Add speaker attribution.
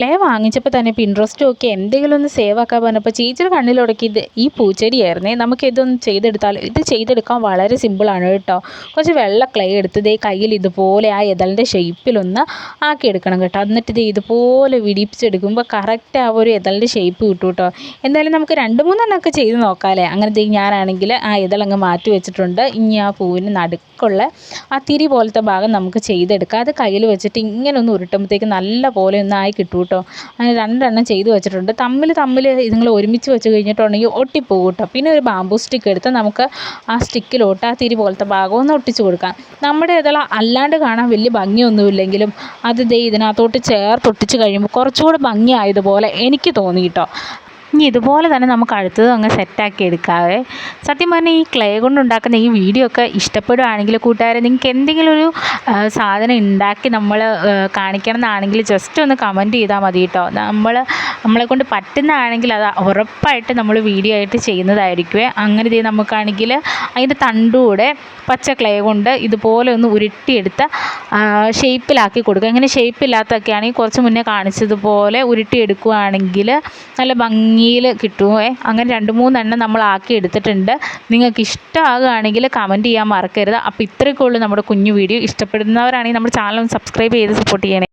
Speaker 1: Clay വാങ്ങിച്ചപ്പോൾ തന്നെ Pinterest ഒക്കെ എന്തെങ്കിലും ഒന്ന് സേവ് ആക്കാൻ പറഞ്ഞപ്പോൾ ചേച്ചിയുടെ കണ്ണിലുടക്കിയത് ഈ പൂച്ചെടിയായിരുന്നേ. നമുക്കിതൊന്ന് ചെയ്തെടുത്താൽ ഇത് ചെയ്തെടുക്കാൻ വളരെ സിമ്പിളാണ് കേട്ടോ. കുറച്ച് വെള്ള ക്ലേ എടുത്ത് ദേ കയ്യിൽ ഇതുപോലെ ആ എതളിൻ്റെ ഷേപ്പിലൊന്ന് ആക്കിയെടുക്കണം കേട്ടോ. എന്നിട്ട് ഇത് ഇതുപോലെ വിടിപ്പിച്ചെടുക്കുമ്പോൾ കറക്റ്റ് ആ ഒരു എതളിൻ്റെ ഷേപ്പ് കിട്ടും കേട്ടോ. എന്തായാലും നമുക്ക് 2-3 ചെയ്ത് നോക്കാമല്ലേ. അങ്ങനെ ഞാനാണെങ്കിൽ ആ എതളങ്ങ് മാറ്റി വെച്ചിട്ടുണ്ട്. ഇനി ആ പൂവിന് നടുക്കുള്ള ആ തിരി പോലത്തെ ഭാഗം നമുക്ക് ചെയ്തെടുക്കാം. അത് കയ്യിൽ വെച്ചിട്ട് ഇങ്ങനെ ഒന്ന് ഉരുട്ടുമ്പോഴത്തേക്ക് നല്ല പോലെ ഒന്ന് ആയി കിട്ടും കേട്ടോ. അങ്ങനെ 2 ചെയ്ത് വെച്ചിട്ടുണ്ട്. തമ്മിൽ ഇതുങ്ങൾ ഒരുമിച്ച് വെച്ച് കഴിഞ്ഞിട്ടുണ്ടെങ്കിൽ ഒട്ടിപ്പോകും കേട്ടോ. പിന്നെ ഒരു ബാമ്പൂ സ്റ്റിക്ക് എടുത്ത് നമുക്ക് ആ സ്റ്റിക്കിലോട്ട് ആ തിരി പോലത്തെ ഭാഗം ഒന്ന് ഒട്ടിച്ച് കൊടുക്കാം. നമ്മുടെ ഇതെല്ലാം അല്ലാണ്ട് കാണാൻ വലിയ ഭംഗിയൊന്നുമില്ലെങ്കിലും അത് ഇതിനകത്തോട്ട് ചേർത്ത് ഒട്ടിച്ച് കഴിയുമ്പോൾ കുറച്ചുകൂടെ ഭംഗിയായതുപോലെ എനിക്ക് തോന്നി കേട്ടോ. ഇനി ഇതുപോലെ തന്നെ നമുക്ക് അടുത്തത് അങ്ങ് സെറ്റാക്കി എടുക്കാവേ. സത്യം പറഞ്ഞാൽ ഈ ക്ലേ കൊണ്ടുണ്ടാക്കുന്ന ഈ വീഡിയോ ഒക്കെ ഇഷ്ടപ്പെടുകയാണെങ്കിൽ കൂട്ടുകാരെ നിങ്ങൾക്ക് എന്തെങ്കിലും ഒരു സാധനം ഉണ്ടാക്കി കാണിക്കണം എന്നാണെങ്കിൽ ജസ്റ്റ് ഒന്ന് കമൻറ്റ് ചെയ്താൽ മതി കേട്ടോ. നമ്മളെക്കൊണ്ട് പറ്റുന്നതാണെങ്കിൽ അത് ഉറപ്പായിട്ട് നമ്മൾ വീഡിയോ ആയിട്ട് ചെയ്യുന്നതായിരിക്കുമേ. അങ്ങനെ നമുക്കാണെങ്കിൽ അതിൻ്റെ തണ്ടുകൂടെ പച്ച ക്ലേ കൊണ്ട് ഇതുപോലെ ഒന്ന് ഉരുട്ടിയെടുത്ത് ഷേപ്പിലാക്കി കൊടുക്കുക. അങ്ങനെ ഷേപ്പില്ലാത്തൊക്കെ ആണെങ്കിൽ കുറച്ച് മുന്നേ കാണിച്ചതുപോലെ ഉരുട്ടിയെടുക്കുകയാണെങ്കിൽ നല്ല ഭംഗിയിൽ കിട്ടുമേ. അങ്ങനെ 2-3 നമ്മൾ ആക്കി എടുത്തിട്ടുണ്ട്. നിങ്ങൾക്ക് ഇഷ്ടമാകുകയാണെങ്കിൽ കമൻറ്റ് ചെയ്യാൻ മറക്കരുത്. അപ്പോൾ ഇത്രയൊക്കെ ഉള്ളൂ നമ്മുടെ കുഞ്ഞു വീഡിയോ. ഇഷ്ടപ്പെടുന്നവരാണെങ്കിൽ നമ്മുടെ ചാനൽ ഒന്ന് സബ്സ്ക്രൈബ് ചെയ്ത് സപ്പോർട്ട് ചെയ്യണേ.